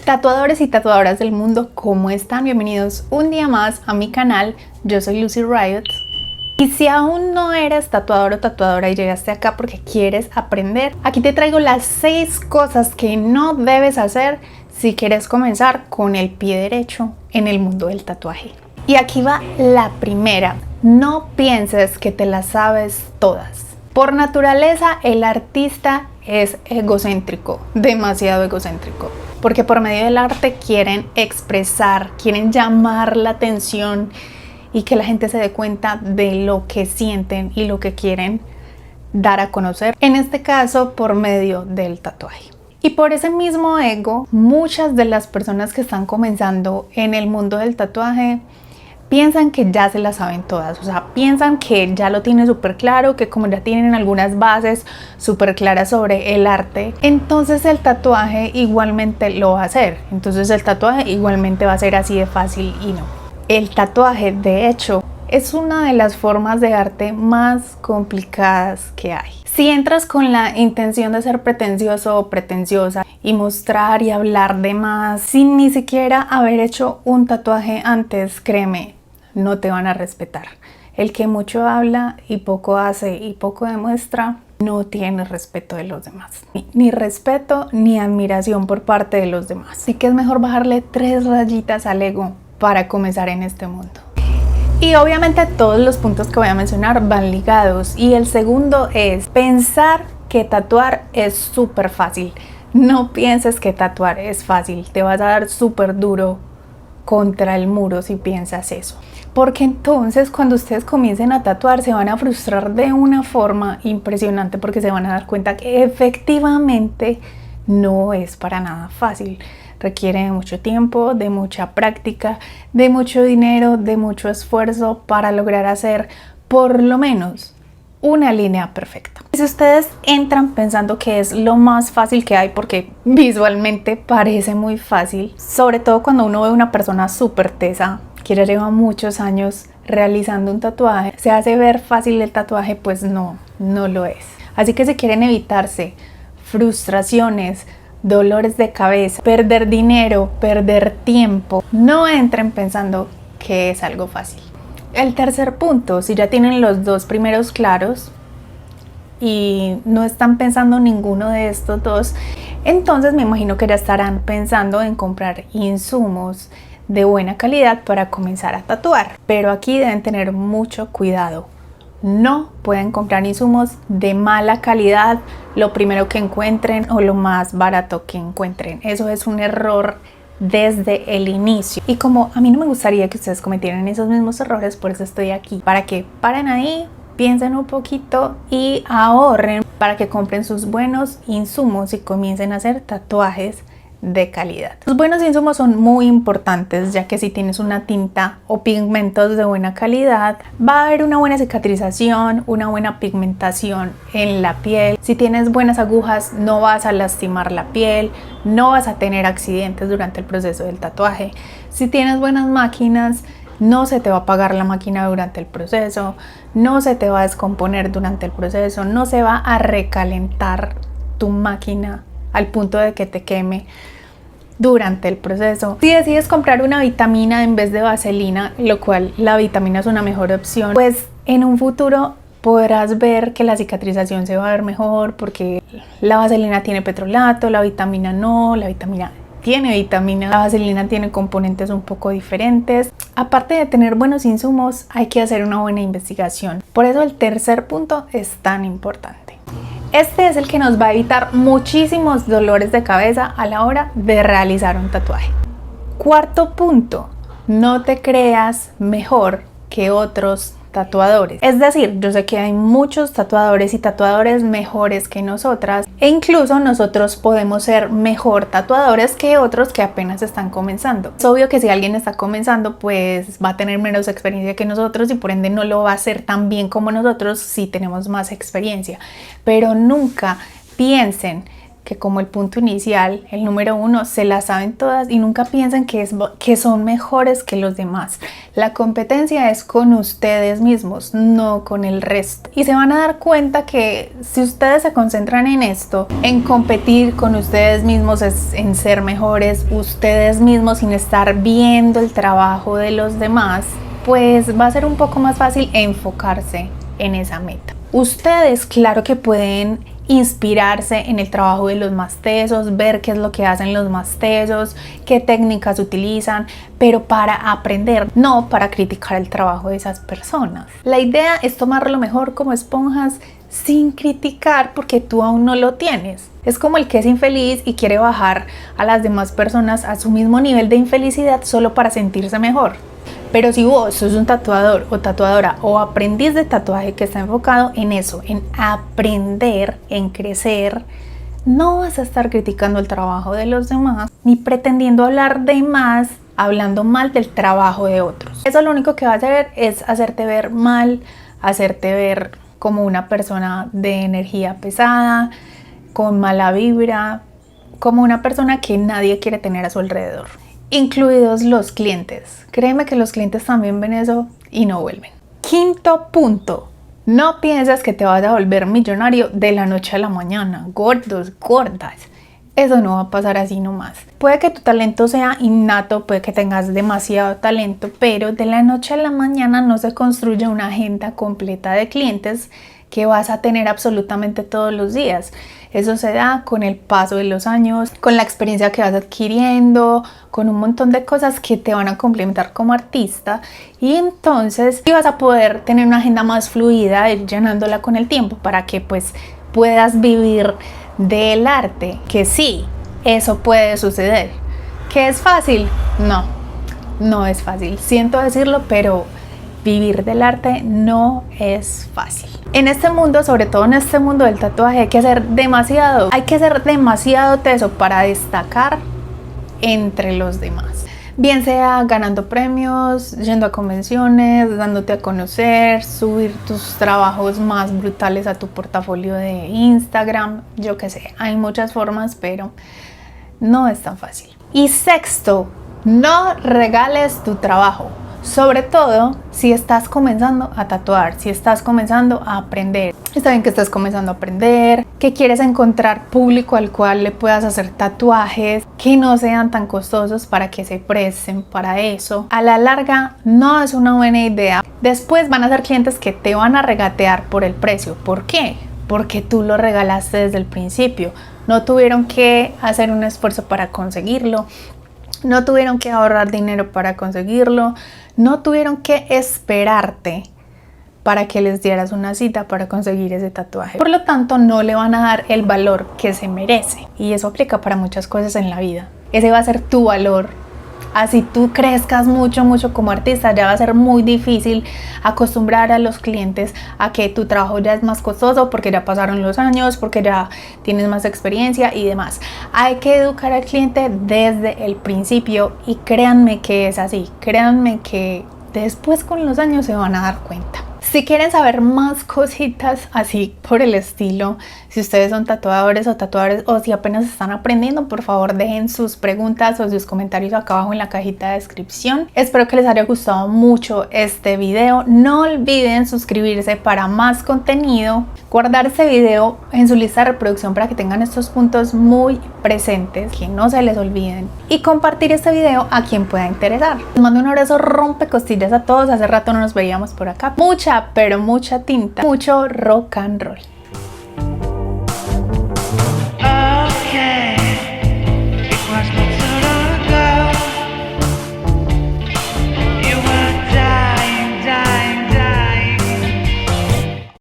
Tatuadores y tatuadoras del mundo, ¿cómo están? Bienvenidos un día más a mi canal. Yo soy Lucy Riot. Y si aún no eres tatuador o tatuadora y llegaste acá porque quieres aprender, aquí te traigo las 6 cosas que no debes hacer si quieres comenzar con el pie derecho en el mundo del tatuaje. Y aquí va la primera. No pienses que te las sabes todas. Por naturaleza, el artista es egocéntrico, demasiado egocéntrico. Porque por medio del arte quieren expresar, quieren llamar la atención y que la gente se dé cuenta de lo que sienten y lo que quieren dar a conocer. En este caso, por medio del tatuaje. Y por ese mismo ego, muchas de las personas que están comenzando en el mundo del tatuaje piensan que ya se las saben todas, o sea, piensan que ya lo tienen súper claro, que como ya tienen algunas bases súper claras sobre el arte, entonces el tatuaje igualmente lo va a hacer, entonces el tatuaje igualmente va a ser así de fácil y no. El tatuaje, de hecho, es una de las formas de arte más complicadas que hay. Si entras con la intención de ser pretencioso o pretenciosa y mostrar y hablar de más sin ni siquiera haber hecho un tatuaje antes, créeme, no te van a respetar. El que mucho habla y poco hace y poco demuestra, no tiene respeto de los demás. Ni respeto ni admiración por parte de los demás. Así que es mejor bajarle 3 rayitas al ego para comenzar en este mundo. Y obviamente todos los puntos que voy a mencionar van ligados. Y el segundo es pensar que tatuar es súper fácil. No pienses que tatuar es fácil. Te vas a dar súper duro contra el muro si piensas eso. Porque entonces cuando ustedes comiencen a tatuar se van a frustrar de una forma impresionante porque se van a dar cuenta que efectivamente no es para nada fácil. Requiere de mucho tiempo, de mucha práctica, de mucho dinero, de mucho esfuerzo para lograr hacer por lo menos una línea perfecta. Si ustedes entran pensando que es lo más fácil que hay, porque visualmente parece muy fácil, sobre todo cuando uno ve una persona súper tesa que ya lleva muchos años realizando un tatuaje, se hace ver fácil el tatuaje, pues no lo es. Así que si quieren evitarse frustraciones, dolores de cabeza, perder dinero, perder tiempo, no entren pensando que es algo fácil. El tercer punto, si ya tienen los 2 primeros claros y no están pensando ninguno de estos 2, entonces me imagino que ya estarán pensando en comprar insumos de buena calidad para comenzar a tatuar. Pero aquí deben tener mucho cuidado. No pueden comprar insumos de mala calidad, lo primero que encuentren o lo más barato que encuentren. Eso es un error desde el inicio. Y como a mí no me gustaría que ustedes cometieran esos mismos errores, por eso estoy aquí. Para que paren ahí, piensen un poquito y ahorren para que compren sus buenos insumos y comiencen a hacer tatuajes de calidad. Los buenos insumos son muy importantes, ya que si tienes una tinta o pigmentos de buena calidad, va a haber una buena cicatrización, una buena pigmentación en la piel. Si tienes buenas agujas, no vas a lastimar la piel, no vas a tener accidentes durante el proceso del tatuaje. Si tienes buenas máquinas, no se te va a apagar la máquina durante el proceso, no se te va a descomponer durante el proceso, no se va a recalentar tu máquina al punto de que te queme durante el proceso. Si decides comprar una vitamina en vez de vaselina, lo cual la vitamina es una mejor opción, pues en un futuro podrás ver que la cicatrización se va a ver mejor porque la vaselina tiene petrolato, la vitamina no, la vitamina tiene vitamina, la vaselina tiene componentes un poco diferentes. Aparte de tener buenos insumos, hay que hacer una buena investigación. Por eso el tercer punto es tan importante. Este es el que nos va a evitar muchísimos dolores de cabeza a la hora de realizar un tatuaje. Cuarto punto, no te creas mejor que otros tatuadores. Es decir, yo sé que hay muchos tatuadores y tatuadores mejores que nosotras e incluso nosotros podemos ser mejor tatuadores que otros que apenas están comenzando. Es obvio que si alguien está comenzando pues va a tener menos experiencia que nosotros y por ende no lo va a hacer tan bien como nosotros si tenemos más experiencia, pero nunca piensen que como el punto inicial, el número 1, se la saben todas y nunca piensen que son mejores que los demás. La competencia es con ustedes mismos, no con el resto. Y se van a dar cuenta que si ustedes se concentran en esto, en competir con ustedes mismos, en ser mejores ustedes mismos sin estar viendo el trabajo de los demás, pues va a ser un poco más fácil enfocarse en esa meta. Ustedes, claro que pueden inspirarse en el trabajo de los más tesos, ver qué es lo que hacen los más tesos, qué técnicas utilizan, pero para aprender, no para criticar el trabajo de esas personas. La idea es tomar lo mejor como esponjas sin criticar porque tú aún no lo tienes. Es como el que es infeliz y quiere bajar a las demás personas a su mismo nivel de infelicidad solo para sentirse mejor. Pero si vos sos un tatuador o tatuadora o aprendiz de tatuaje que está enfocado en eso, en aprender, en crecer, no vas a estar criticando el trabajo de los demás ni pretendiendo hablar de más, hablando mal del trabajo de otros. Eso lo único que va a hacer es hacerte ver mal, hacerte ver como una persona de energía pesada, con mala vibra, como una persona que nadie quiere tener a su alrededor. Incluidos los clientes. Créeme que los clientes también ven eso y no vuelven. Quinto punto. No pienses que te vas a volver millonario de la noche a la mañana. Gordos, gordas. Eso no va a pasar así nomás. Puede que tu talento sea innato, puede que tengas demasiado talento, pero de la noche a la mañana no se construye una agenda completa de clientes que vas a tener absolutamente todos los días. Eso se da con el paso de los años, con la experiencia que vas adquiriendo, con un montón de cosas que te van a complementar como artista, y entonces vas a poder tener una agenda más fluida, ir llenándola con el tiempo para que pues puedas vivir del arte. Que sí, eso puede suceder. ¿Que es fácil? No, no es fácil. Siento decirlo, pero vivir del arte no es fácil. En este mundo, sobre todo en este mundo del tatuaje, hay que ser demasiado teso para destacar entre los demás. Bien sea ganando premios, yendo a convenciones, dándote a conocer, subir tus trabajos más brutales a tu portafolio de Instagram, yo qué sé, hay muchas formas, pero no es tan fácil. Y sexto, no regales tu trabajo. Sobre todo si estás comenzando a tatuar, si estás comenzando a aprender. Está bien que estás comenzando a aprender, que quieres encontrar público al cual le puedas hacer tatuajes que no sean tan costosos para que se presten para eso. A la larga no es una buena idea. Después van a ser clientes que te van a regatear por el precio. ¿Por qué? Porque tú lo regalaste desde el principio. No tuvieron que hacer un esfuerzo para conseguirlo. No tuvieron que ahorrar dinero para conseguirlo, no tuvieron que esperarte para que les dieras una cita para conseguir ese tatuaje. Por lo tanto, no le van a dar el valor que se merece. Y eso aplica para muchas cosas en la vida. Ese va a ser tu valor. Así tú crezcas mucho como artista, ya va a ser muy difícil acostumbrar a los clientes a que tu trabajo ya es más costoso porque ya pasaron los años, porque ya tienes más experiencia y demás. Hay que educar al cliente desde el principio y créanme que es así. Créanme que después con los años se van a dar cuenta. Si quieren saber más cositas así por el estilo, si ustedes son tatuadores o si apenas están aprendiendo, por favor dejen sus preguntas o sus comentarios acá abajo en la cajita de descripción. Espero que les haya gustado mucho este video. No olviden suscribirse para más contenido, guardar este video en su lista de reproducción para que tengan estos puntos muy presentes, que no se les olviden, y compartir este video a quien pueda interesar. Les mando un abrazo rompecostillas a todos. Hace rato no nos veíamos por acá. Mucha, pero mucha tinta, mucho rock and roll.